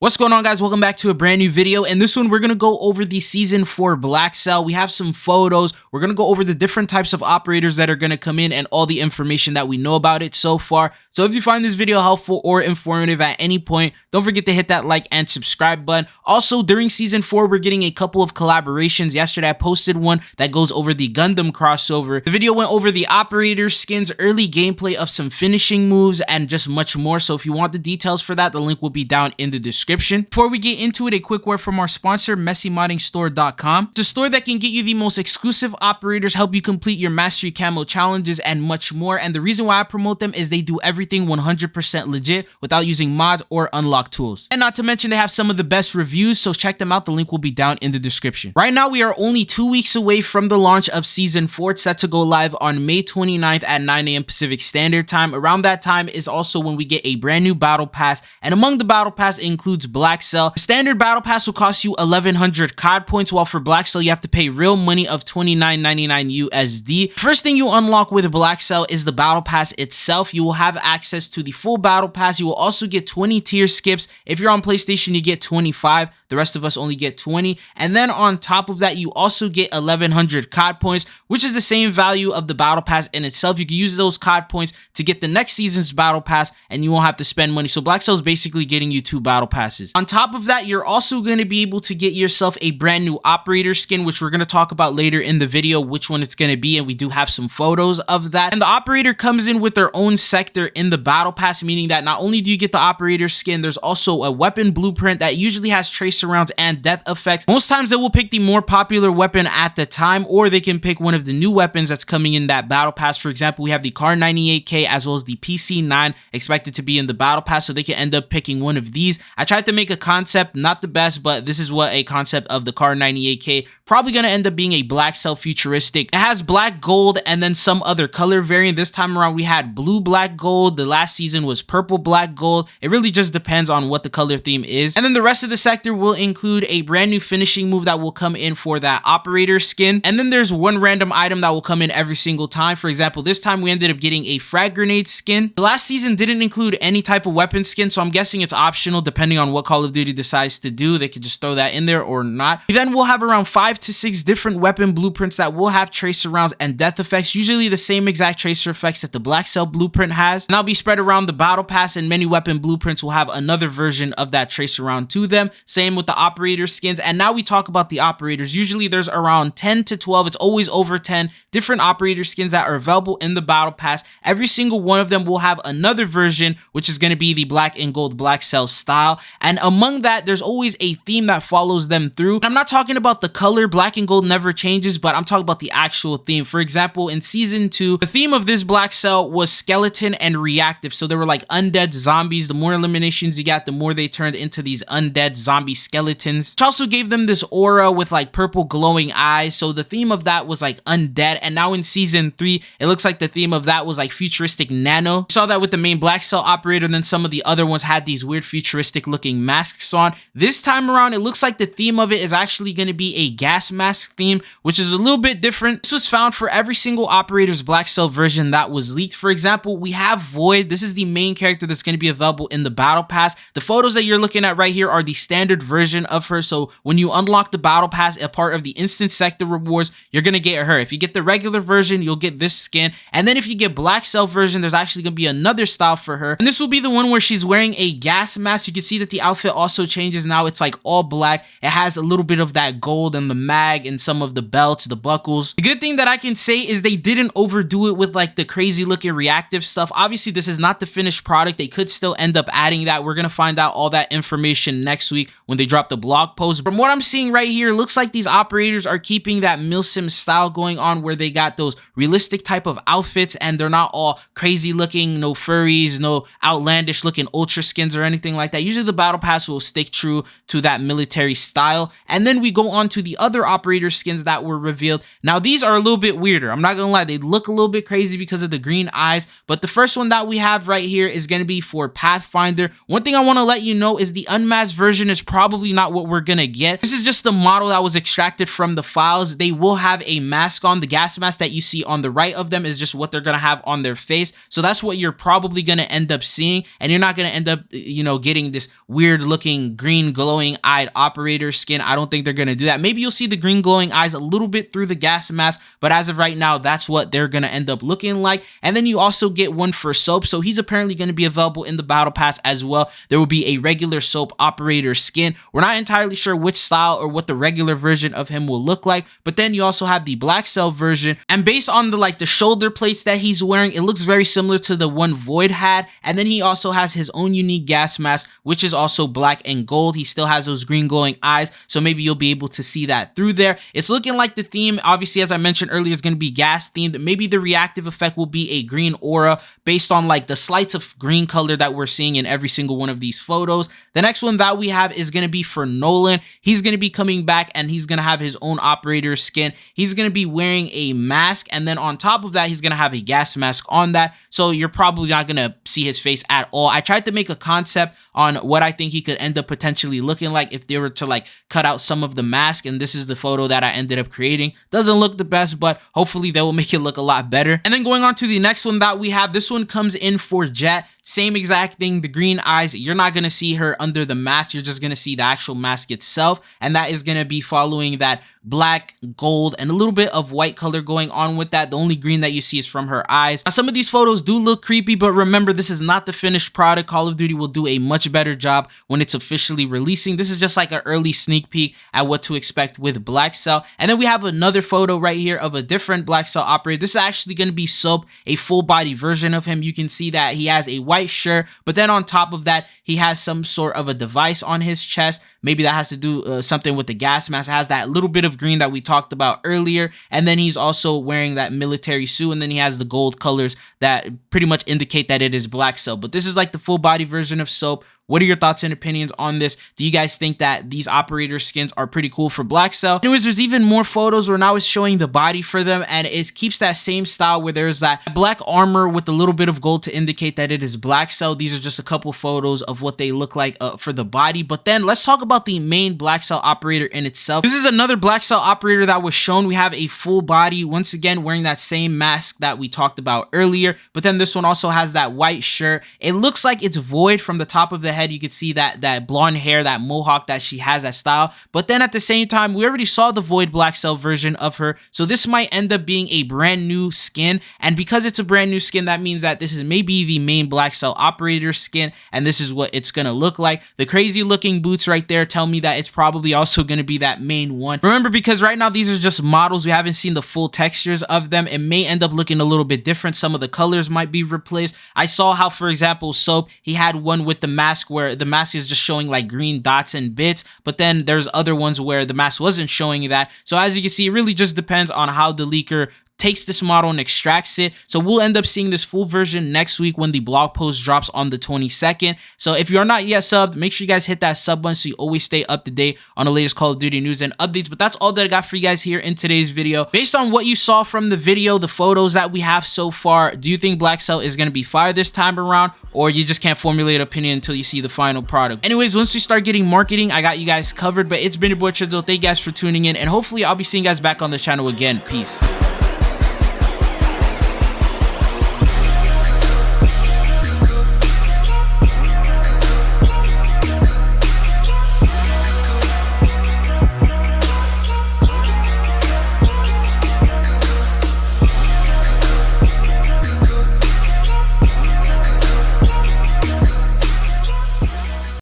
What's going on, guys? Welcome back to a brand new video. In this one, we're going to go over the Season 4 Blackcell. We have some photos. We're going to go over the different types of operators that are going to come in and all the information that we know about it so far. So if you find this video helpful or informative at any point, don't forget to hit that like and subscribe button. Also, during Season 4, we're getting a couple of collaborations. Yesterday, I posted one that goes over the Gundam crossover. The video went over the operator skins, early gameplay of some finishing moves, and just much more. So if you want the details for that, the link will be down in the description. Before we get into it, a quick word from our sponsor, MessyModdingStore.com. It's a store that can get you the most exclusive operators, help you complete your mastery camo challenges, and much more. And the reason why I promote them is they do everything 100% legit without using mods or unlock tools. And not to mention, they have some of the best reviews, so check them out. The link will be down in the description. Right now, we are only 2 weeks away from the launch of Season 4. It's set to go live on May 29th at 9 a.m. Pacific Standard Time. Around that time is also when we get a brand new battle pass, and among the battle pass includes Blackcell. The standard battle pass will cost you 1100 COD points, while for Blackcell you have to pay real money of $29.99 USD. First thing you unlock with Blackcell is the battle pass itself. You will have access to the full battle pass. You will also get 20 tier skips. If you're on PlayStation, you get 25. The rest of us only get 20. And then on top of that, you also get 1100 COD points, which is the same value of the battle pass in itself. You can use those COD points to get the next season's battle pass, and you won't have to spend money. So Blackcell is basically getting you 2 battle passes. On top of that, you're also going to be able to get yourself a brand new operator skin, which we're going to talk about later in the video, which one it's going to be, and we do have some photos of that. And the operator comes in with their own sector in the battle pass, meaning that not only do you get the operator skin, there's also a weapon blueprint that usually has tracer rounds and death effects. Most times they will pick the more popular weapon at the time, or they can pick one of the new weapons that's coming in that battle pass. For example, we have the Car 98K as well as the PC9 expected to be in the battle pass, so they can end up picking one of these. I tried to make a concept, not the best, but this is what a concept of the Car 98K probably going to end up being. A Blackcell futuristic. It has black, gold, and then some other color variant. This time around we had blue, black, gold. The last season was purple, black, gold. It really just depends on what the color theme is. And then the rest of the sector will include a brand new finishing move that will come in for that operator skin. And then there's one random item that will come in every single time. For example, this time we ended up getting a frag grenade skin. The last season didn't include any type of weapon skin, so I'm guessing it's optional depending on what Call of Duty decides to do. They could just throw that in there or not. Then we'll have around 5 to 6 different weapon blueprints that will have tracer rounds and death effects, usually the same exact tracer effects that the Blackcell blueprint has. And that'll be spread around the battle pass, and many weapon blueprints will have another version of that tracer round to them. Same with the operator skins. And now we talk about the operators. Usually there's around 10 to 12. It's always over 10 different operator skins that are available in the battle pass. Every single one of them will have another version, which is going to be the black and gold Blackcell style. And among that, there's always a theme that follows them through. And I'm not talking about the color. Black and gold never changes, but I'm talking about the actual theme. For example, in Season 2, the theme of this Blackcell was skeleton and reactive. So there were like undead zombies. The more eliminations you got, the more they turned into these undead zombie skeletons, which also gave them this aura with like purple glowing eyes. So the theme of that was like undead. And now in Season 3, it looks like the theme of that was like futuristic nano. We saw that with the main Blackcell operator, and then some of the other ones had these weird futuristic looking masks on. This time around, it looks like the theme of it is actually going to be a gas mask theme, which is a little bit different. This was found for every single operator's Blackcell version that was leaked. For example, we have Void. This is the main character that's going to be available in the battle pass. The photos that you're looking at right here are the standard version of her. So when you unlock the battle pass, a part of the instant sector rewards, you're going to get her. If you get the regular version, you'll get this skin. And then if you get Blackcell version, there's actually going to be another style for her. And this will be the one where she's wearing a gas mask. You can see that the outfit also changes now. It's like all black. It has a little bit of that gold and the mag and some of the belts, the buckles. The good thing that I can say is they didn't overdo it with like the crazy looking reactive stuff. Obviously, this is not the finished product. They could still end up adding that. We're going to find out all that information next week when they drop the blog post. From what I'm seeing right here, it looks like these operators are keeping that milsim style going on, where they got those realistic type of outfits and they're not all crazy looking, no furries, no outlandish looking ultra skins or anything like that. Usually the battle pass will stick true to that military style. And then we go on to the other operator skins that were revealed. Now these are a little bit weirder. I'm not gonna lie, they look a little bit crazy because of the green eyes, but the first one that we have right here is going to be for Pathfinder. One thing I want to let you know is the unmasked version is probably not what we're going to get. This is just the model that was extracted from the files. They will have a mask on. The gas mask that you see on the right of them is just what they're going to have on their face. So that's what you're probably going to end up seeing, and you're not going to end up, you know, getting this weird looking green glowing eyed operator skin. I don't think they're going to do that. Maybe you'll see the green glowing eyes a little bit through the gas mask, but as of right now, that's what they're going to end up looking like. And then you also get one for Soap. So he's apparently going to be available in the battle pass as well. There will be a regular Soap operator skin. We're not entirely sure which style or what the regular version of him will look like, but then you also have the Blackcell version, and based on the shoulder plates that he's wearing, it looks very similar to the one Void had. And then he also has his own unique gas mask, which is also black and gold. He still has those green glowing eyes, so maybe you'll be able to see that through there. It's looking like the theme, obviously, as I mentioned earlier, is going to be gas themed. Maybe the reactive effect will be a green aura based on the slights of green color that we're seeing in every single one of these photos. The next one that we have is going to be for Nolan. He's going to be coming back, and he's going to have his own operator skin. He's going to be wearing a mask, and then on top of that, he's going to have a gas mask on that. So you're probably not going to see his face at all. I tried to make a concept on what I think he could end up potentially looking like if they were to cut out some of the mask, and this is the photo that I ended up creating. Doesn't look the best, but hopefully they will make it look a lot better. And then going on to the next one that we have, this one comes in for Jet. Same exact thing, the green eyes. You're not going to see her under the mask. You're just going to see the actual mask itself, and that is going to be following that black, gold, and a little bit of white color going on with that. The only green that you see is from her eyes. Now, some of these photos do look creepy, but remember, this is not the finished product. Call of Duty will do a much better job when it's officially releasing. This is just like an early sneak peek at what to expect with Blackcell. And then we have another photo right here of a different Blackcell operator. This is actually going to be Soap, a full body version of him. You can see that he has a white shirt, but then on top of that, he has some sort of a device on his chest. Maybe that has to do something with the gas mask. It has that little bit of green that we talked about earlier, and then he's also wearing that military suit, and then he has the gold colors that pretty much indicate that it is Blackcell. But this is the full body version of Soap. What are your thoughts and opinions on this? Do you guys think that these operator skins are pretty cool for Blackcell? Anyways, there's even more photos where now it's showing the body for them, and it keeps that same style where there's that black armor with a little bit of gold to indicate that it is Blackcell. These are just a couple photos of what they look like for the body. But then let's talk about the main Blackcell operator in itself. This is another Blackcell operator that was shown. We have a full body, once again wearing that same mask that we talked about earlier, but then this one also has that white shirt. It looks like it's Void from the top of the head. You can see that blonde hair, that mohawk that she has, that style. But then at the same time, we already saw the Void Blackcell version of her, so this might end up being a brand new skin. And because it's a brand new skin, that means that this is maybe the main Blackcell operator skin, and this is what it's gonna look like. The crazy looking boots right there tell me that it's probably also gonna be that main one. Remember, because right now these are just models, we haven't seen the full textures of them. It may end up looking a little bit different. Some of the colors might be replaced. I saw how, for example, Soap, he had one with the mask where the mask is just showing green dots and bits, but then there's other ones where the mask wasn't showing that. So as you can see, it really just depends on how the leaker takes this model and extracts it. So we'll end up seeing this full version next week when the blog post drops on the 22nd. So if you're not yet subbed, make sure you guys hit that sub button so you always stay up to date on the latest Call of Duty news and updates. But that's all that I got for you guys here in today's video. Based on what you saw from the video, the photos that we have so far, do you think Blackcell is going to be fire this time around, or you just can't formulate an opinion until you see the final product? Anyways, once we start getting marketing, I got you guys covered. But it's been your boy Chizo. Thank you guys for tuning in, and hopefully I'll be seeing you guys back on the channel again. Peace.